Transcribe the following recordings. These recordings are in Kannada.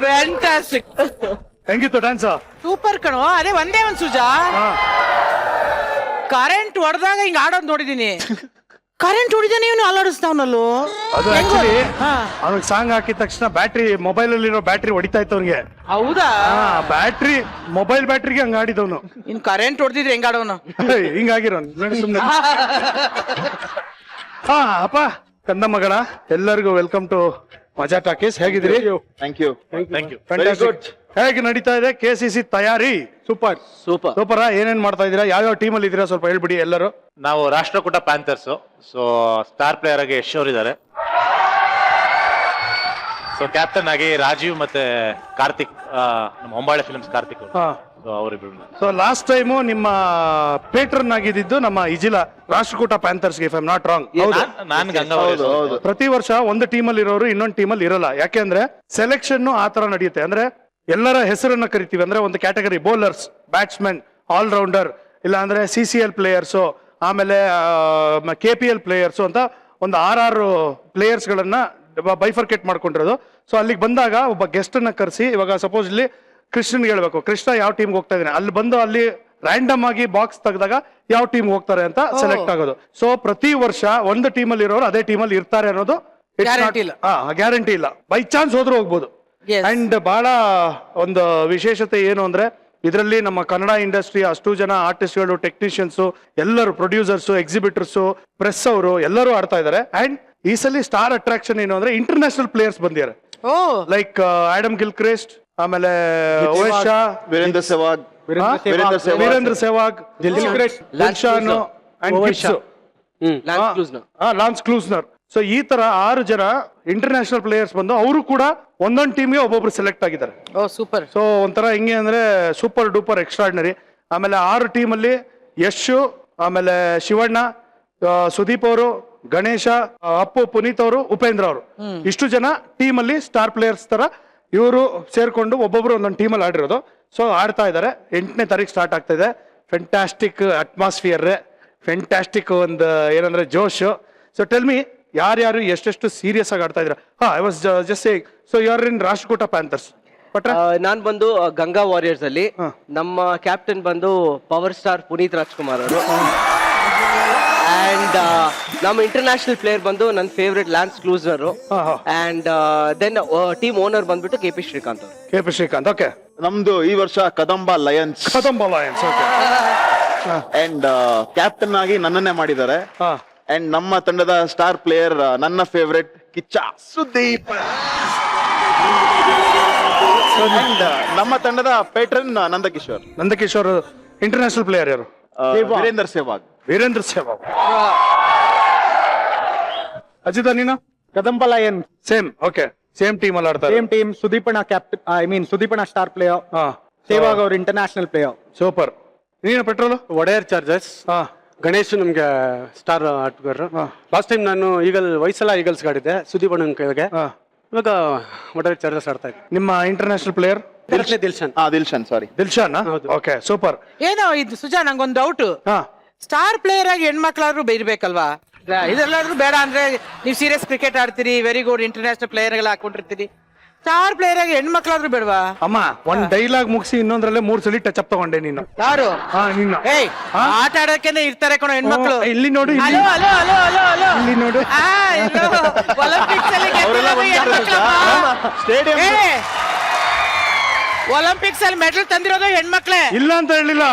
ಫ್ಯಾಂಟಾಸ್ಟಿಕ್. ಹೆಂಗಿತ್ತು ಡ್ಯಾನ್ಸ್? ಸೂಪರ್ ಕಣೋ. ಅದೇ ಒಂದೇ ಒಂದ್ ಸುಜಾ, ಕರೆಂಟ್ ಹೊಡೆದಾಗ ಹಿಂಗ ಆಡೋದ್ ನೋಡಿದೀನಿ. ಕರೆಂಟ್ ಹೊಡಿದ ನೀವು ಅಲ್ಲಾಡಿಸ್ತಾವನಲ್ಲೋ. ಅದು ಆಕ್ಚುಲಿ ಅವ್ನಿಗೆ ಸಾಂಗ್ ಹಾಕಿದ ತಕ್ಷಣ ಬ್ಯಾಟ್ರಿ, ಮೊಬೈಲ್ ಅಲ್ಲಿರೋ ಬ್ಯಾಟ್ರಿ ಹೊಡಿತಾ ಇತ್ತು ಅವ್ನಿಗೆ. ಹೌದಾ? ಬ್ಯಾಟ್ರಿ, ಮೊಬೈಲ್ ಬ್ಯಾಟ್ರಿಗೆ ಹಂಗ ಆಡಿದವನು. ಇನ್ ಕರೆಂಟ್ ಹೊಡೆದಿದ್ರೆ ಹೆಂಗ ಆಡೋನು? ಹಿಂಗಾಗಿರೋನು ಸುಮ್ನೆ. ಅಪ್ಪ ಕಂದ ಮಗಳ, ಎಲ್ಲರಿಗೂ ವೆಲ್ಕಮ್ ಟು ಮಜಾ ಟಾಕೀಸ್. ಹೇಗಿದ್ದೀರಿ? Thank you. ಹೇಗೆ ನಡೀತಾ ಇದೆ KCC ತಯಾರಿ? Super super super. ಏನೇನ್ ಮಾಡ್ತಾ ಇದೀರಾ? ಯಾವ್ಯಾವ ಟೀಮ್ ಅಲ್ಲಿ ಇದೀರಾ ಸ್ವಲ್ಪ ಹೇಳ್ಬಿಡಿ ಎಲ್ಲರೂ. ನಾವು Rashtrakuta panthers. So star player ಆಗಿ ಯಶ್ ಅವರಿದ್ದಾರೆ. ಸೊ ಕ್ಯಾಪ್ಟನ್ ಆಗಿ ರಾಜೀವ್ ಮತ್ತೆ ಕಾರ್ತಿಕ್, ನಮ್ಮ ಹೊಂಬಾಳೆ ಫಿಲ್ಮ್ಸ್ ಕಾರ್ತಿಕ್ ಅವರಿಬ್ರು. ಸೊ ಲಾಸ್ಟ್ ಟೈಮು ನಿಮ್ಮ ಪೇಟ್ರನ್ ಆಗಿದ್ದು ನಮ್ಮ ಇಜಿಲ ರಾಷ್ಟ್ರಕೂಟ ಪ್ಯಾಂಥರ್ಸ್ ಗೆ, if I am not wrong. ನಾನ್ ಗಂಗಾವತಿ. ಪ್ರತಿ ವರ್ಷ ಒಂದು ಟೀಮ್ ಅಲ್ಲಿ ಇರೋರು ಇನ್ನೊಂದು ಟೀಮ್ ಅಲ್ಲಿ ಇರಲ್ಲ. ಯಾಕೆಂದ್ರೆ ಸೆಲೆಕ್ಷನ್ ಆ ತರ ನಡೆಯುತ್ತೆ. ಅಂದ್ರೆ ಎಲ್ಲರ ಹೆಸರನ್ನ ಕರಿತೀವಿ. ಅಂದ್ರೆ ಒಂದು ಕ್ಯಾಟಗರಿ ಬೌಲರ್ಸ್, ಬ್ಯಾಟ್ಸ್ಮನ್, ಆಲ್ರೌಂಡರ್, ಇಲ್ಲ ಅಂದ್ರೆ CCL ಪ್ಲೇಯರ್ಸು, ಆಮೇಲೆ KPL ಪ್ಲೇಯರ್ಸು ಅಂತ ಒಂದು 6 ಪ್ಲೇಯರ್ಸ್ ಗಳನ್ನ ಬೈಫರ್ಕೇಟ್ ಮಾಡ್ಕೊಂಡಿರೋದು. ಸೊ ಅಲ್ಲಿಗೆ ಬಂದಾಗ ಒಬ್ಬ ಗೆಸ್ಟ್ ಅನ್ನ ಕರೆಸಿ, ಇವಾಗ ಸಪೋಸ್ ಇಲ್ಲಿ ಕೃಷ್ಣನ್ಗೆ ಹೇಳ್ಬೇಕು, ಕೃಷ್ಣ ಯಾವ ಟೀಮ್ಗೆ ಹೋಗ್ತಾ ಇದ್ದಾನೆ, ಅಲ್ಲಿ ಬಂದು ಅಲ್ಲಿ ರ್ಯಾಂಡಮ್ ಆಗಿ ಬಾಕ್ಸ್ ತೆಗೆದಾಗ ಯಾವ ಟೀಮ್ ಹೋಗ್ತಾರೆ ಅಂತ ಸೆಲೆಕ್ಟ್ ಆಗೋದು. ಸೊ ಪ್ರತಿ ವರ್ಷ ಒಂದು ಟೀಮ್ ಅಲ್ಲಿ ಇರೋರು ಅದೇ ಟೀಮ್ ಅಲ್ಲಿ ಇರ್ತಾರೆ ಅನ್ನೋದು ಗ್ಯಾರಂಟಿ ಇಲ್ಲ. ಬೈ ಚಾನ್ಸ್ ಹೋದ್ರೂ ಹೋಗ್ಬೋದು. ಅಂಡ್ ಬಹಳ ಒಂದು ವಿಶೇಷತೆ ಏನು ಅಂದ್ರೆ, ಇದರಲ್ಲಿ ನಮ್ಮ ಕನ್ನಡ ಇಂಡಸ್ಟ್ರಿ ಅಷ್ಟು ಜನ ಆರ್ಟಿಸ್ಟ್ಗಳು, ಟೆಕ್ನಿಷಿಯನ್ಸ್, ಎಲ್ಲರೂ, ಪ್ರೊಡ್ಯೂಸರ್ಸ್, ಎಕ್ಸಿಬಿಟರ್ಸ್, ಪ್ರೆಸ್ ಅವರು ಎಲ್ಲರೂ ಆಡ್ತಾ ಇದ್ದಾರೆ. ಅಂಡ್ ಈ ಸಲ ಸ್ಟಾರ್ ಅಟ್ರಾಕ್ಷನ್ ಏನು ಅಂದ್ರೆ ಇಂಟರ್ನ್ಯಾಷನಲ್ ಪ್ಲೇಯರ್ಸ್ ಬಂದಿದ್ದಾರೆ. ಲೈಕ್ ಆಡಮ್ ಗಿಲ್ಕ್ರಿಸ್ಟ್, ಆಮೇಲೆ ಓವೇಶಾ, Virender Sehwag, Dilshan and Gibbs, Lance Klusener. So ಈ ತರ 6 ಜನ ಇಂಟರ್ನ್ಯಾಷನಲ್ ಪ್ಲೇಯರ್ಸ್ ಬಂದು ಅವರು ಕೂಡ ಒಂದೊಂದು ಟೀಮ್ಗೆ ಒಬ್ಬೊಬ್ರು ಸೆಲೆಕ್ಟ್ ಆಗಿದ್ದಾರೆ. ಸೂಪರ್. ಸೊ ಒಂಥರ ಹಿಂಗೆ ಅಂದ್ರೆ ಸೂಪರ್ ಡೂಪರ್ ಎಕ್ಸ್ಟ್ರಾರ್ಡಿನರಿ. ಆಮೇಲೆ 6 ಟೀಮ್ ಅಲ್ಲಿ ಯಶು, ಆಮೇಲೆ ಶಿವಣ್ಣ, ಸುದೀಪ್ ಅವರು, ಗಣೇಶ, ಅಪ್ಪು, ಪುನೀತ್ ಅವರು, ಉಪೇಂದ್ರ ಅವರು, ಇಷ್ಟು ಜನ ಟೀಮ್ ಅಲ್ಲಿ ಸ್ಟಾರ್ ಪ್ಲೇಯರ್ಸ್ ತರ ಇವರು ಸೇರ್ಕೊಂಡು ಒಬ್ಬೊಬ್ರು ಒಂದೊಂದು ಟೀಮ್ ಅಲ್ಲಿ ಆಡಿರೋದು. ಸೊ ಆಡ್ತಾ ಇದ್ದಾರೆ. 8ನೇ ತಾರೀಕು ಸ್ಟಾರ್ಟ್ ಆಗ್ತಾ ಇದೆ. ಫೆಂಟಾಸ್ಟಿಕ್ ಅಟ್ಮಾಸ್ಫಿಯರ್, ಫೆಂಟಾಸ್ಟಿಕ್ ಒಂದು ಏನಂದ್ರೆ ಜೋಶ್. ಸೊ ಟೆಲ್ ಮಿ, ಯಾರ್ಯಾರು ಎಷ್ಟೆಷ್ಟು ಸೀರಿಯಸ್ ಆಗಿ ಆಡ್ತಾ ಇದ್ರ? I was just saying, so you are in Rashtrakuta Panthers. ನಾನ್ ಬಂದು ಗಂಗಾ ವಾರಿಯರ್ಸ್ ಅಲ್ಲಿ. ನಮ್ಮ ಕ್ಯಾಪ್ಟನ್ ಬಂದು ಪವರ್ ಸ್ಟಾರ್ ಪುನೀತ್ ರಾಜ್ಕುಮಾರ್ ಅವರು. ಅಂಡ್ ನಮ್ಮ ಇಂಟರ್ನ್ಯಾಷನಲ್ ಪ್ಲೇಯರ್ ಬಂದು ನನ್ನ favourite Lance Klusener. And then team owner ಬಂದ್ಬಿಟ್ಟು KP ಶ್ರೀಕಾಂತ್ ಅವರು. KP ಶ್ರೀಕಾಂತ್. ಓಕೆ. ನಮ್ದು ಈ ವರ್ಷ Kadamba Lions. Okay. And captain ಆಗಿ ನನ್ನನ್ನೇ ಮಾಡಿದ್ದಾರೆ. ಅಂಡ್ ನಮ್ಮ ತಂಡದ ಸ್ಟಾರ್ ಪ್ಲೇಯರ್ ನನ್ನ ಫೇವ್ರೆಟ್ ಕಿಚ್ಚ ಸುದೀಪ್. ಅಂಡ್ ನಮ್ಮ ತಂಡದ ಪೇಟ್ರನ್ ನಂದಕಿಶೋರ್. ಇಂಟರ್ನ್ಯಾಷನಲ್ ಪ್ಲೇಯರ್ ಯಾರು? ವೀರೇಂದ್ರ ಸೆಹ್ವಾಗ್. ಅಜಿತ ನೀನು? Kadamba Lion. Same. Okay. Same team ಅಲ್ಲಿ ಆಡ್ತಾರೆ. Same team. ಸುದೀಪಣ್ಣ ಕ್ಯಾಪ್ಟನ್, ಸುದೀಪಣ್ಣ ಸ್ಟಾರ್ ಪ್ಲೇಯರ್. ಸೆಹ್ವಾಗ್ ಅವರು ಇಂಟರ್ನ್ಯಾಷನಲ್ ಪ್ಲೇಯರ್. ಸೂಪರ್. ನೀನು ಪೆಟ್ರೋಲ್? ಒಡೆಯರ್ ಚಾರ್ಜಸ್. ಗಣೇಶ್ ನಮ್ಗೆ ಸ್ಟಾರ್ ಆಟಗಾರ. ಲಾಸ್ಟ್ ಟೈಮ್ ನಾನು ವಯಸ್ಸೆಲ್ಲ ಈಗಲ್ಸ್ ಆಡಿದ್ದೆ ಸುದೀಪ್ ಅಣ್ಣನ ಕೈಗೆ. ಇವಾಗ ಒಡೆಯರ್ ಚಾರ್ಜಸ್ ಆಡ್ತಾ ಇದ್ದೆ. ನಿಮ್ಮ international player? Dilshan. Okay, super. ಏನೋ ಇದು ಸುಜಾ, ನಂಗೊಂದು ಡೌಟ್. ಸ್ಟಾರ್ ಪ್ಲೇಯರ್ ಆಗಿ ಹೆಣ್ಮಕ್ಳಾದ್ರೂ ಬೈರ್ಬೇಕಲ್ವಾ? ಇದೆಲ್ಲಾದ್ರೂ ಬೇಡ ಅಂದ್ರೆ ನೀವು ಸೀರಿಯಸ್ ಕ್ರಿಕೆಟ್ ಆಡ್ತೀರಿ, ವೆರಿ ಗುಡ್, ಇಂಟರ್ನ್ಯಾಷನಲ್ ಪ್ಲೇಯರ್ ಗಳ ಹಾಕೊಂಡಿರ್ತೀರಿ. ಸ್ಟಾರ್ ಪ್ಲೇಯರ್ ಆಗಿ ಹೆಣ್ಮಕ್ಳಾದ್ರೂ ಬೇಡವಾ? ಅಮ್ಮ, ಒಂದ್ ಡೈಲಾಗ್ ಮುಗಿಸಿ ಇನ್ನೊಂದ್ರಲ್ಲೇ 3 ಸಲ ಟಚ್ ಅಪ್ ತಗೊಂಡೆ ನೀನು. ಯಾರು? ನೀನು. ಆಟ ಆಡೋಕೆನೆ ಇರ್ತಾರೆ ಕಣೋ ಹೆಣ್ಮಕ್ಳು. ಇಲ್ಲಿ ನೋಡು, ಇಲ್ಲಿ ನೋಡು. ಒಲಿಂಪಿಕ್ಸ್ ಅಲ್ಲಿ ಮೆಡಲ್ ತಂದಿರೋದು ಹೆಣ್ಮಕ್ಳೇ. ಇಲ್ಲ ಅಂತ ಹೇಳಿಲ್ಲ,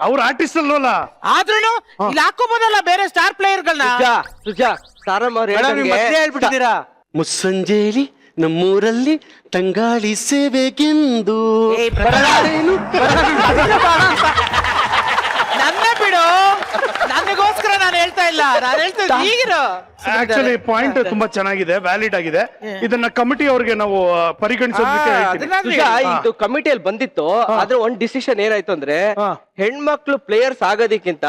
ಅವ್ರ ಆರ್ಟಿಸ್ಟ್ ಅಲ್ವಲ್ಲ. ಆದ್ರೂ ಇಲ್ಲಿ ಹಾಕೋಬೋದಲ್ಲ ಬೇರೆ ಸ್ಟಾರ್ ಪ್ಲೇಯರ್ಗಳನ್ನ. ಹೇಳ್ಬಿಟ್ಟಿದ್ದೀರಾ? ಮುಸ್ಸಂಜೇಲಿ ನಮ್ಮೂರಲ್ಲಿ ತಂಗಾಳಿ ಸೇವೆಗೆಂದು. ನನ್ನ ಬಿಡು, ನನಗೋಸ್ಕರ ನಾನು ಹೇಳ್ತಾ ಇಲ್ಲ, ನಾನು ಹೇಳ್ತಾ ಈಗಿರೋ. ಆಕ್ಚುಲಿ ಪಾಯಿಂಟ್ ತುಂಬಾ ಚೆನ್ನಾಗಿದೆ, ವ್ಯಾಲಿಡ್ ಆಗಿದೆ. ಇದನ್ನ ಕಮಿಟಿ ಅವ್ರಿಗೆ ನಾವು ಪರಿಗಣಿಸೋದಕ್ಕೆ ಇದು ಕಮಿಟಿಯಲ್ಲಿ ಬಂದಿತ್ತು. ಆದ್ರೆ ಒಂದ್ ಡಿಸಿಷನ್ ಏನಾಯ್ತು ಅಂದ್ರೆ, ಹೆಣ್ಮಕ್ಳು ಪ್ಲೇಯರ್ಸ್ ಆಗೋದಕ್ಕಿಂತ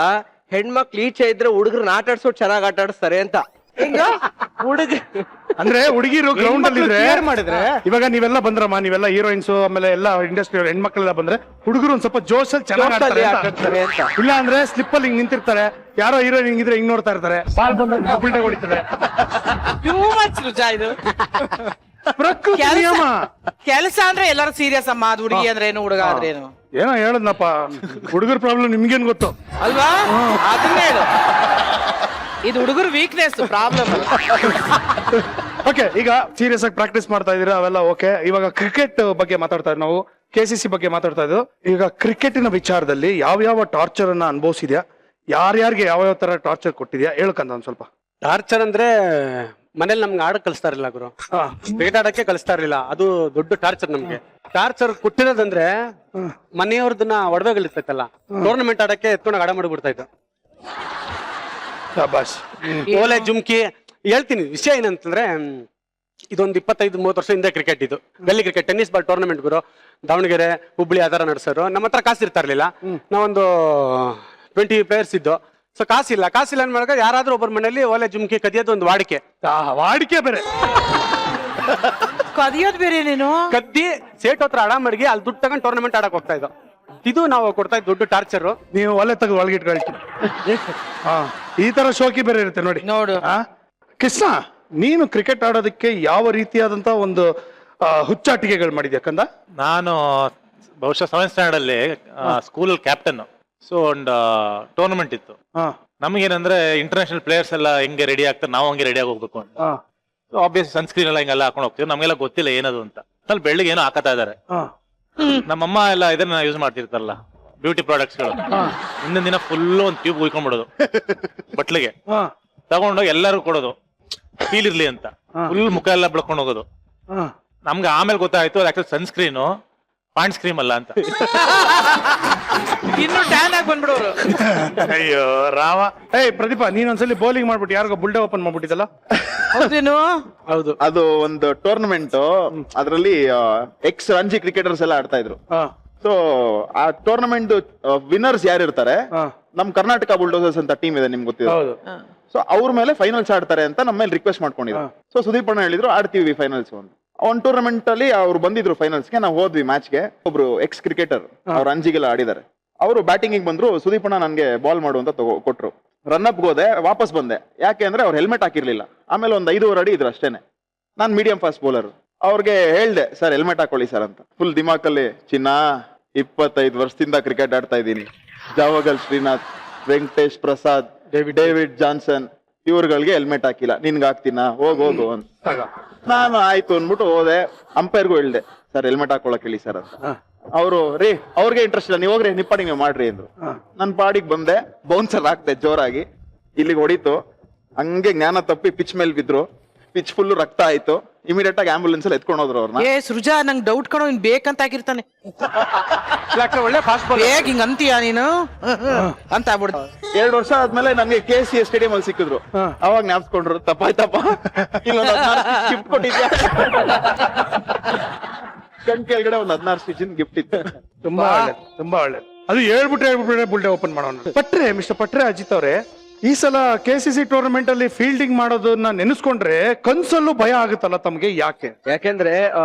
ಹೆಣ್ಮಕ್ಳು ಈಚೆ ಇದ್ರೆ ಹುಡುಗರನ್ನ ಆಟ ಆಡ್ಸೋದು ಚೆನ್ನಾಗಿ ಆಟ ಆಡಿಸ್ತಾರೆ ಅಂತ. ಹುಡುಗ ಅಂದ್ರೆ ಹುಡುಗಿರು ಗ್ರೌಂಡ್ ಅಲ್ಲಿ ಇದ್ರೆ clear ಮಾಡಿದ್ರೆ ಇವಾಗ ನೀವೆಲ್ಲ ಬಂದ್ರಮ್ಮ, ನೀವೆಲ್ಲ ಹೀರೋಯಿನ್ಸ್ ಆಮೇಲೆ ಎಲ್ಲ ಇಂಡಸ್ಟ್ರಿ ಹೆಣ್ಮಕ್ಳೆಲ್ಲ ಬಂದ್ರೆ ಹುಡುಗರು ಒಂದ್ ಸ್ವಲ್ಪ ಜೋಶಲ್ಲಿ ಚೆನ್ನಾಗಿ ಜೋಶಲ್ಲಿ ಆಡ್ತಾರೆ ಅಂತ. ಅಂತ. ಇಲ್ಲ ಅಂದ್ರೆ ಸ್ಲಿಪ್ ಅಲ್ಲಿ ಹಿಂಗ್ ನಿಂತಿರ್ತಾರೆ, ಯಾರೋ ಹೀರೋಯಿನ್ ಹಿಂಗಿದ್ರೆ ಹಿಂಗ್ ನೋಡ್ತಾ ಇರ್ತಾರೆ, ಬಾಲ್ ಬಂದಾಗ ಉಲ್ಟೆ ಹೊಡಿತಾರೆ. ಟೂ ಮಚ್ ರುಜಾ ಇದು. ಪ್ರಕೃತಿ ನಿಯಮ. ಕೆಲಸ ಅಂದ್ರೆ ಎಲ್ಲರೂ ಸೀರಿಯಸ್ ಅಮ್ಮ, ಅದು ಹುಡುಗಿ ಅಂದ್ರೆ ಏನು, ಹುಡುಗ ಆದ್ರೆ ಏನು ಏನೋ ಹೇಳದ್ನಪ್ಪ, ಹುಡುಗರ ಪ್ರಾಬ್ಲಮ್ ನಿಮ್ಗೇನ್ ಗೊತ್ತು? ಅಲ್ವಾ? ಅದನ್ನ ಹೇಳು. ಇದು ಹುಡುಗರು ವೀಕ್ನೆಸ್ ಪ್ರಾಬ್ಲಮ್. ಓಕೆ, ಈಗ ಸೀರಿಯಸ್ ಆಗಿ ಪ್ರಾಕ್ಟೀಸ್ ಮಾಡ್ತಾ ಇದೀರಾ, ಅವೆಲ್ಲ ಓಕೆ. ಇವಾಗ ಕ್ರಿಕೆಟ್ ಬಗ್ಗೆ ಮಾತಾಡ್ತಾ ಇದ್ದೀವಿ ನಾವು, KCC ಬಗ್ಗೆ ಮಾತಾಡ್ತಾ ಇದ್ವು. ಈಗ ಕ್ರಿಕೆಟಿನ ವಿಚಾರದಲ್ಲಿ ಯಾವ ಟಾರ್ಚರ್ ಅನ್ನ ಅನುಭವಿಸಿದ್ಯಾ, ಯಾರ್ಯಾರಿಗೆ ಯಾವ ತರ ಟಾರ್ಚರ್ ಕೊಟ್ಟಿದ್ಯಾ ಹೇಳ್ಕಂತ ಒಂದ್ ಸ್ವಲ್ಪ. ಟಾರ್ಚರ್ ಅಂದ್ರೆ ಮನೇಲಿ ನಮ್ಗೆ ಆಡಕ್ ಕಳಿಸ್ತಾ ಇರಲಿಲ್ಲ ಗುರು, ಕ್ರಿಕೆಟ್ ಆಡಕ್ಕೆ ಕಳಿಸ್ತಾ ಇರ್ಲಿಲ್ಲ. ಅದು ದೊಡ್ಡ ಟಾರ್ಚರ್ ನಮ್ಗೆ. ಟಾರ್ಚರ್ ಕೊಟ್ಟಿರೋದಂದ್ರೆ ಮನೆಯವ್ರದನ್ನ ಒಡವೆಗಳಿರ್ತೈತಲ್ಲ, ಟೂರ್ನಮೆಂಟ್ ಆಡಕ್ಕೆ ಎತ್ಕೊಂಡಾಗ ಆಡ ಮಾಡಿಬಿಡ್ತಾ ಇತ್ತು. ಶಾಬಾಷ್. ಓಲೆ ಜುಮ್ಕಿ ಹೇಳ್ತೀನಿ. ವಿಷಯ ಏನಂತಂದ್ರೆ ಇದೊಂದು 25-30 ವರ್ಷ ಹಿಂದೆ ಕ್ರಿಕೆಟ್ ಇದು, ಗಲ್ಲಿ ಕ್ರಿಕೆಟ್, ಟೆನ್ನಿಸ್ ಬಾಲ್ ಟೂರ್ನಮೆಂಟ್ ಗುರು. ದಾವಣಗೆರೆ, ಹುಬ್ಳಿ ಆ ತರ ನಡೆಸೋರು. ನಮ್ಮ ಹತ್ರ ಕಾಸು ಇರ್ತಾ ಇರ್ಲಿಲ್ಲ, ನಾವೊಂದು 20 ಪ್ಲೇಯರ್ಸ್ ಇದ್ದು. ಸೊ ಕಾಸಿಲ್ಲ ಅನ್ಮಾಗ ಯಾರಾದ್ರೂ ಒಬ್ಬರ ಮನೇಲಿ ಓಲೆ ಜುಮ್ಕಿ ಕದಿಯೋದು ಒಂದು ವಾಡಿಕೆ. ವಾಡಿಕೆ ಬೇರೆ, ಕದಿಯೋದ್ ಬೇರೆ. ನೀನು ಕದ್ದಿ ಸೇಟ್ ಹತ್ರ ಆಡ ಮಡಗಿ ಅಲ್ಲಿ ದುಡ್ಡು ತಗೊಂಡು ಟೂರ್ನಮೆಂಟ್ ಆಡಕ್ ಹೋಗ್ತಾ ಇದ್ದು. ಇದು ನಾವು ಕೊಡ್ತಾ ಇದ್ದು ದೊಡ್ಡ ಟಾರ್ಚರ್. ನೀವು ಒಲೆ ತೆಗೆದು ಒಳಗಿಟ್ಕೊಳ್ತೀನಿ. ಈ ತರ ಶೋಕಿ ಬೇರೆ ಇರುತ್ತೆ ನೋಡಿ. ನೋಡು. ಕೃಷ್ಣ, ನೀನು ಕ್ರಿಕೆಟ್ ಆಡೋದಕ್ಕೆ ಯಾವ ರೀತಿಯಾದಂತ ಒಂದು ಹುಚ್ಚಾಟಿಕೆಗಳು ಮಾಡಿದ್ಯಾ ಕಂದ? ನಾನು ಬಹುಶಃ 7th ಸ್ಟ್ಯಾಂಡರ್ಡ್ ಅಲ್ಲಿ ಸ್ಕೂಲ್ ಕ್ಯಾಪ್ಟನ್. ಸೊ ಒಂದು ಟೂರ್ನಮೆಂಟ್ ಇತ್ತು. ನಮಗೇನಂದ್ರೆ ಇಂಟರ್ನ್ಯಾಷನಲ್ ಪ್ಲೇಯರ್ಸ್ ಎಲ್ಲ ಹೆಂಗೆ ರೆಡಿ ಆಗ್ತಾರೆ, ನಾವು ಹಂಗೆ ರೆಡಿ ಆಗಿ ಹೋಗ್ಬೇಕು ಅಂತ. ಸೊ ಆಬ್ವಿಯಸ್ ಸನ್ಸ್ಕ್ರೀನ್ ಎಲ್ಲ ಹಿಂಗೆಲ್ಲ ಹಾಕೊಂಡು ಹೋಗ್ತೀವಿ. ನಮ್ಗೆಲ್ಲ ಗೊತ್ತಿಲ್ಲ ಏನದು ಅಂತ. ಅಲ್ಲಿ ಬೆಳ್ಳಿಗೆ ಏನೋ ಹಾಕತಾ ಇದಾರೆ. ನಮ್ಮಮ್ಮ ಎಲ್ಲ ಇದನ್ನ ಯೂಸ್ ಮಾಡ್ತಿರ್ತಾರಲ್ಲ, ಬ್ಯೂಟಿ ಪ್ರಾಡಕ್ಟ್ಸ್ ಗಳು. ಹಿಂದಿನ ದಿನ ಫುಲ್ ಒಂದು ಟ್ಯೂಬ್ ಉಯ್ಕೊಂಡ್ಬಿಡೋದು ಬಟ್ಲಿಗೆ, ತಗೊಂಡೋಗಿ ಎಲ್ಲರೂ ಕೊಡೋದು ಫೀಲ್ ಇರ್ಲಿ ಅಂತ. ಫುಲ್ ಮುಖ ಎಲ್ಲ ಬೆಳ್ಕೊಂಡು ಹೋಗೋದು. ನಮ್ಗೆ ಆಮೇಲೆ ಗೊತ್ತಾಯ್ತು ಅದು ಆಕ್ಚುಲಿ ಸನ್ಸ್ಕ್ರೀನು, ಪಾಯಿಂಟ್ ಸ್ಕ್ರೀಮ್ ಅಲ್ಲ ಅಂತ. ಇನ್ನು ಟ್ಯಾನ್ ಆಗಿ ಬಂದ್ಬಿಡೋರು. ಅಯ್ಯೋ ರಾಮ. ಪ್ರದೀಪ, ನೀನೊಂದ್ಸಲಿ ಬೌಲಿಂಗ್ ಮಾಡ್ಬಿಟ್ಟು ಯಾರಿಗೋ ಬುಲ್ಡೆ ಓಪನ್ ಮಾಡ್ಬಿಟ್ಟಿದ್ದಲ್ಲ? ಹೌದೇನು? ಹೌದು. ಅದು ಒಂದು ಟೂರ್ನಮೆಂಟ್, ಅದರಲ್ಲಿ ಎಕ್ಸ್ ರಂಜಿ ಕ್ರಿಕೆಟರ್ಸ್ ಎಲ್ಲ ಆಡ್ತಾ ಇದ್ರು. ಸೊ ಆ ಟೂರ್ನಮೆಂಟ್ ವಿನ್ನರ್ಸ್ ಯಾರು ಇರ್ತಾರೆ, ನಮ್ ಕರ್ನಾಟಕ ಬುಲ್ಡೋಸರ್ಸ್ ಅಂತ ಟೀಮ್ ಇದೆ, ನಿಮ್ಗೆ ಗೊತ್ತಿದೆ. ಸೊ ಅವ್ರ ಮೇಲೆ ಫೈನಲ್ಸ್ ಆಡ್ತಾರೆ ಅಂತ ನಮ್ಮ ಮೇಲೆ ರಿಕ್ವೆಸ್ಟ್ ಮಾಡ್ಕೊಂಡಿದ್ರು. ಸೊ ಸುದೀಪ್ ಅಣ್ಣ ಹೇಳಿದ್ರು ಆಡ್ತೀವಿ ಫೈನಲ್ಸ್ ಅಂತ. ಒಂದು ಟೂರ್ನಮೆಂಟ್ ಅಲ್ಲಿ ಅವ್ರು ಬಂದಿದ್ರು ಫೈನಲ್ಸ್ಗೆ, ನಾವು ಹೋದ್ವಿ ಮ್ಯಾಚ್ಗೆ. ಒಬ್ರು ಎಕ್ಸ್ ಕ್ರಿಕೆಟರ್, ಅವ್ರು ರಂಜಿಗೆಲ್ಲ ಆಡಿದ್ದಾರೆ. ಅವರು ಬ್ಯಾಟಿಂಗ್ ಬಂದ್ರು. ಸುದೀಪ್ ಅಣ್ಣ ನನ್ಗೆ ಬಾಲ್ ಮಾಡು ಅಂತ ಕೊಟ್ರು. ರನ್ ಅಪ್ ಹೋದೆ, ವಾಪಸ್ ಬಂದೆ. ಯಾಕೆ ಅಂದ್ರೆ ಅವ್ರು ಹೆಲ್ಮೆಟ್ ಹಾಕಿರ್ಲಿಲ್ಲ. ಆಮೇಲೆ ಒಂದು 5.5 ಅಡಿ ಇದ್ರು ಅಷ್ಟೇನೆ. ನಾನ್ ಮೀಡಿಯಂ ಫಾಸ್ಟ್ ಬೌಲರ್. ಅವ್ರಿಗೆ ಹೇಳ್ದೆ, ಸರ್ ಹೆಲ್ಮೆಟ್ ಹಾಕೊಳ್ಳಿ ಸರ್ ಅಂತ. ಫುಲ್ ದಿಮಾಕಲ್ಲಿ, ಚಿನ್ನ 25 ವರ್ಷದಿಂದ ಕ್ರಿಕೆಟ್ ಆಡ್ತಾ ಇದ್ದೀನಿ, ಜಾವಗಲ್ ಶ್ರೀನಾಥ್, ವೆಂಕಟೇಶ್ ಪ್ರಸಾದ್, ಡೇವಿಡ್ ಜಾನ್ಸನ್ ಇವ್ರುಗಳಿಗೆ ಹೆಲ್ಮೆಟ್ ಹಾಕಿಲ್ಲ, ನಿನ್ಗೆ ಹಾಕ್ತೀನ, ಹೋಗು ಅಂತ. ನಾನು ಆಯ್ತು ಅಂದ್ಬಿಟ್ಟು ಹೋದೆ. ಅಂಪೈರ್ಗೂ ಹೇಳ್ದೆ, ಸರ್ ಹೆಲ್ಮೆಟ್ ಹಾಕೊಳಕ್ ಹೇಳಿ ಸರ್ ಅಂತ. ಅವರು ರೀ ಅವ್ರಿಗೆ ಇಂಟ್ರೆಸ್ಟ್ ಇಲ್ಲ, ನೀವು ಹೋಗ್ರಿ ನಿಪ್ಪಾಡಿಗೆ ಮಾಡ್ರಿ ಅಂದ್ರು. ನನ್ ಪಾಡಿಗೆ ಬಂದೆ, ಬೌನ್ಸರ್ ಹಾಕ್ದೆ ಜೋರಾಗಿ, ಇಲ್ಲಿಗೆ ಹೊಡಿತು. ಹಂಗೆ ಜ್ಞಾನ ತಪ್ಪಿ ಪಿಚ್ ಮೇಲೆ ಬಿದ್ರು. ಪಿಚ್ ಫುಲ್ ರಕ್ತ ಆಯ್ತು. ಇಮಿಡಿಯೇಟ್ ಆಗಿ ಆಂಬುಲೆನ್ಸ್ ಅಲ್ಲಿ ಎತ್ಕೊಂಡು ಹೋದ್ರು ಅವ್ರನ್ನ. ಸೃಜಾ, ನಂಗೆ ಡೌಟ್ ಕಣೋ, ಇನ್ ಬೇಕಂತ ಆಗಿರ್ತಾನೆ. ಒಳ್ಳೆ ಫಾಸ್ಟ್ ಬಾಲ್. ಬೇಗ ಹಿಂಗ ಅಂತೀಯ ನೀನು ಅಂತ ಆಗ್ಬಿಡ್ತು. 2 ವರ್ಷ ಆದ್ಮೇಲೆ ನನ್ಗೆ KCA ಸ್ಟೇಡಿಯಂ ಅಲ್ಲಿ ಸಿಕ್ಕಿದ್ರು. ಅವಾಗ ಜ್ಞಾಪಿಸ್ಕೊಂಡ್ರು, ತಪ್ಪಾಯ್ತಪ್ಪ, ಇಲ್ಲೊಂದು 16 ಗಿಫ್ಟ್ ಕೊಟ್ಟಿದ್ಯಾ. ಕಣ್ ಕೆಳಗಡೆ ಒಂದು 16 ಸ್ಟಿಚಿನ ಗಿಫ್ಟ್ ಇತ್ತು. ತುಂಬಾ ಒಳ್ಳೇದು, ತುಂಬಾ ಒಳ್ಳೇದು. ಅದು ಹೇಳ್ಬಿಟ್ರೆ ಬುಲ್ಡೆ ಓಪನ್ ಮಾಡೋಣ. ಮಿಸ್ಟರ್ ಪಟ್ರೆ, ಅಜಿತ್ ಅವರೇ, ಈ ಸಲ KCC ಟೂರ್ನಮೆಂಟ್ ಅಲ್ಲಿ ಫೀಲ್ಡಿಂಗ್ ಮಾಡೋದನ್ನ ನೆನೆಸ್ಕೊಂಡ್ರೆ ಕನ್ಸಲ್ಲೂ ಭಯ ಆಗುತ್ತಲ್ಲ ತಮ್ಗೆ, ಯಾಕೆ? ಯಾಕೆಂದ್ರೆ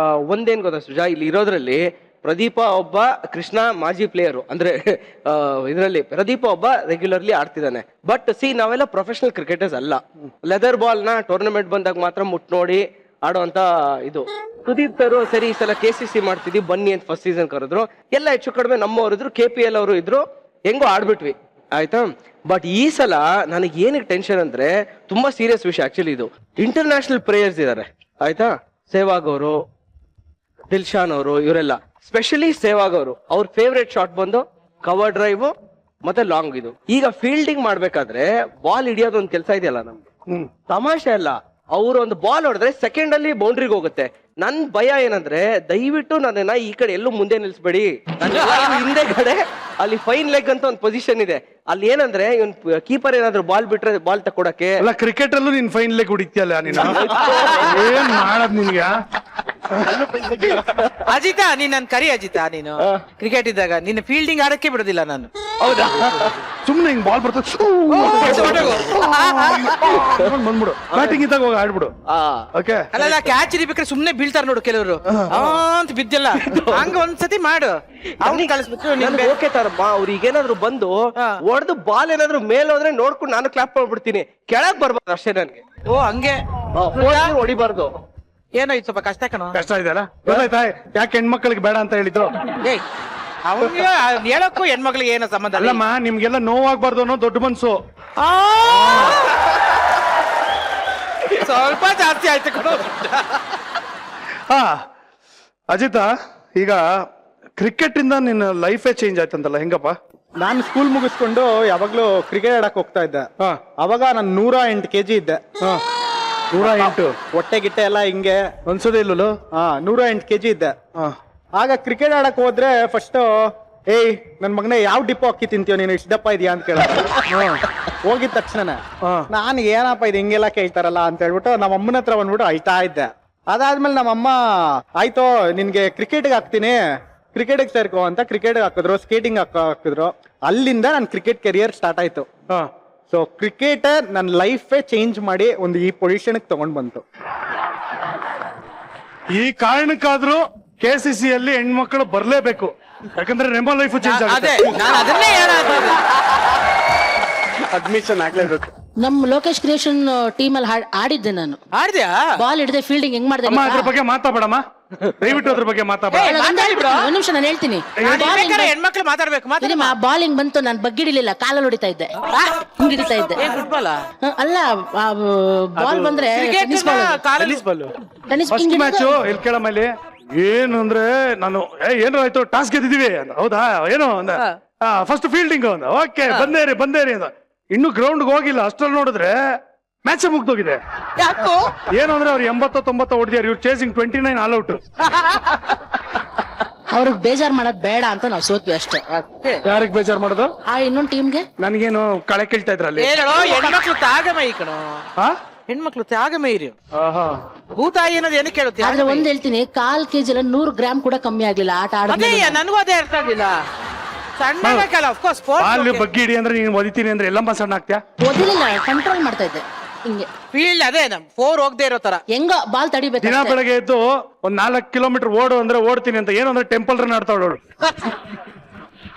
ಒಂದೇನ್ ಗೊತ್ತಾ ಸುಜಾ, ಇಲ್ಲಿ ಇರೋದ್ರಲ್ಲಿ ಪ್ರದೀಪ ಒಬ್ಬ, ಕೃಷ್ಣ ಮಾಜಿ ಪ್ಲೇಯರು. ಅಂದ್ರೆ ಇದರಲ್ಲಿ ಪ್ರದೀಪ ಒಬ್ಬ ರೆಗ್ಯುಲರ್ಲಿ ಆಡ್ತಿದ್ದಾನೆ. ಬಟ್ ನಾವೆಲ್ಲ ಪ್ರೊಫೆಷನಲ್ ಕ್ರಿಕೆಟರ್ಸ್ ಅಲ್ಲ. ಲೆದರ್ ಬಾಲ್ ನ ಟೂರ್ನಮೆಂಟ್ ಬಂದಾಗ ಮಾತ್ರ ಮುಟ್ ನೋಡಿ ಆಡುವಂತ ಇದು. ಸುದೀಪ್ ಸರ್ ಸರಿ ಈ ಸಲ KCC ಮಾಡ್ತಿದ್ವಿ ಬನ್ನಿ ಅಂತ ಫಸ್ಟ್ ಸೀಸನ್ ಕರೆದ್ರು. ಎಲ್ಲ ಹೆಚ್ಚು ಕಡಿಮೆ ನಮ್ಮವ್ರು ಇದ್ರು, KPL ಅವರು ಇದ್ರು, ಹೆಂಗೋ ಆಡ್ಬಿಟ್ವಿ, ಆಯ್ತಾ. ಬಟ್ ಈ ಸಲ ನನಗೆ ಏನಕ್ಕೆ ಟೆನ್ಷನ್ ಅಂದ್ರೆ ತುಂಬಾ ಸೀರಿಯಸ್ ವಿಷಯ. ಆಕ್ಚುಲಿ ಇದು ಇಂಟರ್ನ್ಯಾಷನಲ್ ಪ್ಲೇಯರ್ಸ್ ಇದಾರೆ, ಆಯ್ತಾ. ಸೆಹ್ವಾಗ್ ಅವರು, ದಿಲ್ಶಾನ್ ಅವರು, ಇವರೆಲ್ಲ. ಸ್ಪೆಷಲಿ ಸೆಹ್ವಾಗ್ ಅವರು, ಅವ್ರ ಫೇವ್ರೆಟ್ ಶಾಟ್ ಬಂದು ಕವರ್ ಡ್ರೈವ್ ಮತ್ತೆ ಲಾಂಗ್. ಇದು ಈಗ ಫೀಲ್ಡಿಂಗ್ ಮಾಡ್ಬೇಕಾದ್ರೆ ಬಾಲ್ ಹಿಡಿಯೋದು ಒಂದು ಕೆಲಸ ಇದೆಯಲ್ಲ ನಮ್ಗೆ, ತಮಾಷೆ ಅಲ್ಲ. ಅವ್ರು ಒಂದು ಬಾಲ್ ಹೊಡೆದ್ರೆ ಸೆಕೆಂಡ್ ಅಲ್ಲಿ ಬೌಂಡ್ರಿಗೆ ಹೋಗುತ್ತೆ. ನನ್ ಭಯ ಏನಂದ್ರೆ, ದಯವಿಟ್ಟು ನನ್ನ ಈ ಕಡೆ ಎಲ್ಲೂ ಮುಂದೆ ನಿಲ್ಸ್ಬೇಡಿ, ಹಿಂದೆ ಕಡೆ ಅಲ್ಲಿ ಫೈನ್ ಲೆಗ್ ಅಂತ ಒಂದು ಪೊಸಿಷನ್ ಇದೆ. ಅಲ್ಲಿ ಏನಂದ್ರೆ ಇವನ್ ಕೀಪರ್ ಏನಾದ್ರು ಬಾಲ್ ಬಿಟ್ರೆ ಬಾಲ್ ತಕೊಡಕ್ಕೆ. ಅಲ್ಲ, ಕ್ರಿಕೆಟ್ ಅಲ್ಲೂ ನೀನ್ ಫೈನ್ ಲೆಗ್ ಹೊಡಿತೀಯಲ್ಲ ನೀನು, ಏನ್ ಮಾಡದ್ ನಿನ್ಗೆ? ಅಜಿತಾ ನೀನ್ ನನ್ ಕರಿ ಅಜಿತಾ ನೀನು ಕ್ರಿಕೆಟ್ ಇದ್ದಾಗ ನಿನ್ನ ಫೀಲ್ಡಿಂಗ್ ಆಡಕ್ಕೆ ಬಿಡೋದಿಲ್ಲ ನಾನು. ಹೌದಾ? ಸುಮ್ನೆ ಹಿಂಗ್ ಬಾಲ್ ಬರ್ತದೆ ಬಂದ್ಬಿಡು, ಬ್ಯಾಟಿಂಗ್ ಇದ್ದಾಗ ಹೋಗಿ ಆಡ್ಬಿಡು. ಓಕೆ, ಅಲ್ಲ ಕ್ಯಾಚ್ ಹಿಡಿಬೇಕಾದ್ರೆ ಸುಮ್ನೆ ಬೀಳ್ತಾರ ನೋಡು ಕೆಲವರು ಅಂತ ಬಿದ್ದಿಲ್ಲ, ಹಂಗ ಒಂದ್ಸತಿ ಮಾಡು. ಅವ್ನು ಕಳಿಸ್ಬಿಟ್ಟು ನನ್ಗೆ ಓಕೆ ತರಮ್ಮ, ಅವ್ರಿಗೆ ಏನಾದ್ರು ಬಂದು ಹೊಡೆದು ಬಾಲ್ ಏನಾದ್ರು ಮೇಲೆ ಹೋದ್ರೆ ನೋಡ್ಕೊಂಡು ನಾನು ಕ್ಲಾಪ್ ಮಾಡ್ಬಿಡ್ತೀನಿ, ಕೆಳಗ್ ಬರ್ಬಾರ್ದು ಅಷ್ಟೇ ನನ್ಗೆ. ಓ ಹಂಗೆ ಹೊಡಿಬಾರ್ದು. ಏನೋ ಇದು ಸ್ವಲ್ಪ ಕಷ್ಟ ಕಣೋ. ಕಷ್ಟ ಇದೆಯಲ್ಲ, ಗೊತ್ತಾಯ್ತಾ ಯಾಕೆ ಹೆಣ್ಮಕ್ಳಿಗೆ ಬೇಡ ಅಂತ ಹೇಳಿದ್ರು? ಏಯ್ ಅವ್ನಿಗೆ ಹೇಳಕ್ಕೂ ಹೆಣ್ಮಕ್ಳಿಗೆ ಏನೋ ಸಂಬಂಧ ಇಲ್ಲ. ಅಲ್ಲಮ್ಮ, ನಿಮ್ಗೆಲ್ಲ ನೋವಾಗ್ಬಾರ್ದು ಅನ್ನೋ ದೊಡ್ಡ ಮನ್ಸು. ಆ! ಸ್ವಲ್ಪ ಜಾಸ್ತಿ ಆಯ್ತು ಕಣೋ. ಹಾ ಅಜಿತಾ, ಈಗ ಕ್ರಿಕೆಟ್ ಇಂದ ನಿನ್ನ ಲೈಫೇ ಚೇಂಜ್ ಆಯ್ತಂತಲ್ಲ, ಹೆಂಗಪ್ಪ? ನಾನು ಸ್ಕೂಲ್ ಮುಗಿಸ್ಕೊಂಡು ಯಾವಾಗ್ಲೂ ಕ್ರಿಕೆಟ್ ಆಡಕ್ ಹೋಗ್ತಾ ಇದ್ದೆ. ಅವಾಗ ನಾನು 108 kg ಇದ್ದೆ. 108 ಹೊಟ್ಟೆ ಗಿಟ್ಟೆ ಎಲ್ಲ ಹಿಂಗೆ ಅನ್ಸೋದೇ ಇಲ್ಲಲು. 108 kg ಇದ್ದೆ. ಆಗ ಕ್ರಿಕೆಟ್ ಆಡಕ್ ಹೋದ್ರೆ ಫಸ್ಟ್ ಏಯ್ ನನ್ ಮಗನೇ ಯಾವ ಡಿಪೋ ಅಕ್ಕಿ ತಿಂತೀವ ನೀನು, ಇಷ್ಟ ದಪ್ಪ ಇದೆಯಾ ಅಂತ ಕೇಳ. ಹೋಗಿದ ತಕ್ಷಣನೇ ನಾನು ಏನಪ್ಪ ಇದು ಹಿಂಗೆಲ್ಲ ಕೇಳ್ತಾರಲ್ಲ ಅಂತ ಹೇಳ್ಬಿಟ್ಟು ನಮ್ಮ ಅಮ್ಮನ ಹತ್ರ ಬಂದ್ಬಿಟ್ಟು ಅಳ್ತಾ ಇದ್ದೆ. ಅದಾದ್ಮೇಲೆ ನಮ್ಮಮ್ಮ ಆಯ್ತು ನಿನ್ಗೆ ಕ್ರಿಕೆಟ್ಗೆ ಹಾಕ್ತೀನಿ, ಕ್ರಿಕೆಟ್ಗೆ ಸೇರ್ಕೋ ಅಂತ ಕ್ರಿಕೆಟ್ಗೆ ಹಾಕಿದ್ರು, ಸ್ಕೇಟಿಂಗ್ ಹಾಕಿದ್ರು. ಅಲ್ಲಿಂದ ನನ್ನ ಕ್ರಿಕೆಟ್ ಕೆರಿಯರ್ ಸ್ಟಾರ್ಟ್ ಆಯ್ತು. ಸೊ ಕ್ರಿಕೆಟ್ ನನ್ನ ಲೈಫೇ ಚೇಂಜ್ ಮಾಡಿ ಒಂದು ಈ ಪೊಸಿಷನ್ಗೆ ತಗೊಂಡ್ ಬಂತು. ಈ ಕಾರಣಕ್ಕಾದ್ರೂ KCC ಅಲ್ಲಿ ಹೆಣ್ಮಕ್ಳು ಬರ್ಲೇಬೇಕು, ಯಾಕಂದ್ರೆ ನಿಮ್ಮ ಲೈಫ್ ಚೇಂಜ್ ಅದೇ ಆಗುತ್ತೆ. ನಾನು ಅದನ್ನೇ ಹೇಳೋದು. ಅಡ್ಮಿಷನ್ ಆಗ್ಲೇಬೇಕು. ನಮ್ ಲೋಕೇಶ್ ಕ್ರಿಯೇಷನ್ ಟೀಮ್ ಅಲ್ಲಿ ಆಡಿದ್ದೆ ನಾನು. ಆಡ್ದ್ಯಾ? ಬಾಲ್ ಹಿಡಿದೆ ಫೀಲ್ಡಿಂಗ್ ಹೆಂಗ್ ಮಾಡಿದೆ ಅಮ್ಮ ಅದ್ರ ಬಗ್ಗೆ ಮಾತಾಡಮ್ಮ, ದಯವಿಟ್ಟು ಅದ್ರ ಬಗ್ಗೆ ಮಾತಾಡ. ಒಂದ್ ನಿಮಿಷ ನಾನು ಹೇಳ್ತೀನಿ. ಹೆಣ್ಮಕ್ಳು ಮಾತಾಡ್ಬೇಕು. ಬಾಲಿಂಗ್ ಬಂತು, ನಾನು ಬಗ್ಗಿಡಿಲಿಲ್ಲ, ಕಾಲಲ್ಲಿ ಹೊಡಿತಾ ಇದ್ದೆ, ಹಿಂಗ್ ಹಿಡಿತಾ ಇದ್ದೆ. ಫುಟ್ಬಾಲ್ ಅಲ್ಲ, ಬಾಲ್ ಬಂದ್ರೆ ಟೆನ್ನಿಸ್ ಬಾಲ್. ಫಸ್ಟ್ ಮ್ಯಾಚ್ ಇಲ್ಲಿ ಕೇಳಮ್ಮಲ್ಲಿ ಏನು ಅಂದ್ರೆ ನಾನು ಏನಾರ ಆಯ್ತು ಟಾಸ್ ಗೆದ್ದಿದೀವಿ ಅಂದ. ಹೌದಾ ಏನು ಅಂದ. ಫಸ್ಟ್ ಫೀಲ್ಡಿಂಗ್ ಅಂದ. ಓಕೆ ಬಂದೇರಿ ಅಂದ. ಇನ್ನು ಗ್ರೌಂಡ್ ಹೋಗಿಲ್ಲ, ಅಷ್ಟ್ರಲ್ಲಿ ನೋಡಿದ್ರೆ ಮ್ಯಾಚ್ ಮುಗ್ದೋಗಿದೆ. ಯಾಕೋ ಏನು ಅಂದ್ರೆ ಅವ್ರು 80-90 ಹೊಡೆದಿದ್ದಾರೆ, ಇವ್ರು ಚೇಸಿಂಗ್ 29 ಆಲ್ ಔಟ್. ಅವ್ರಿಗೆ ಬೇಜಾರ್ ಮಾಡೋದ್ ಬೇಡ ಅಂತ ನಾವ್ ಸೋತ್ವಿ ಅಷ್ಟೇ. ಯಾರಿಗೆ ಬೇಜಾರ್ ಮಾಡೋದು? ಆ ಇನ್ನೊಂದ್ ಟೀಮ್ಗೆ ನನ್ಗೇನು ಕಳೆ ಕೇಳ್ತಾ ಇದ್ರಲ್ಲಿ. ಹೇಳೋ ಹೆಣ್ಮಕ್ಳು ತ್ಯಾಗಮಯಿ ಕಣೋ. ಹಾ ಹೆಣ್ಮಕ್ಳು ತ್ಯಾಗಮಯಿ. ಭೂತಾಯಿ ಅನ್ನೋದು ಏನಕ್ಕೆ ಕೇಳುತ್ತೆ? ಆದ್ರೆ ಒಂದ್ ಹೇಳ್ತೀನಿ, 1/4 kg 100 ಗ್ರಾಮ್ ಕೂಡ ಕಮ್ಮಿ ಆಗ್ಲಿಲ್ಲ ಆಟ ಅದೇ ಆಡಿದ್ರೆ. ನನಗೂ ಅದೇ ಅರ್ಥ ಆಗಿಲ್ಲ. ಸಣ್ಣ ಬೇಕಲ್ಲ, ಅಫ್ಕೋರ್ಸ್ ಬಾಲ್ ಬಗ್ಗೆ ಹಿಡಿ ಅಂದ್ರೆ ನೀನು ಒದಿತೀನಿ ಅಂದ್ರೆ ಎಲ್ಲಮ್ಮ ಸಣ್ಣ ಆಗ್ತೀಯಾ? ಓದಿಲಿಲ್ಲ, ಕಂಟ್ರೋಲ್ ಮಾಡ್ತಾ ಇದ್ದೆ ಹಿಂಗೆ. ಫೀಲ್ಡ್ ಅದೇ ನಮ್ 4 ಹೋಗದೆ ಇರೋ ತರ. ಹೆಂಗೋ ಬಾಲ್ ತಡಿಬೇಕು. ದಿನ ಬೆಳಗ್ಗೆ ಎದ್ದು ಒಂದ್ 4 ಕಿಲೋಮೀಟರ್ ಓಡು ಅಂದ್ರೆ ಓಡ್ತೀನಿ ಅಂತ, ಏನು ಅಂದ್ರೆ ಟೆಂಪಲ್ ರನ್ ಆಡ್ತಾವಳು.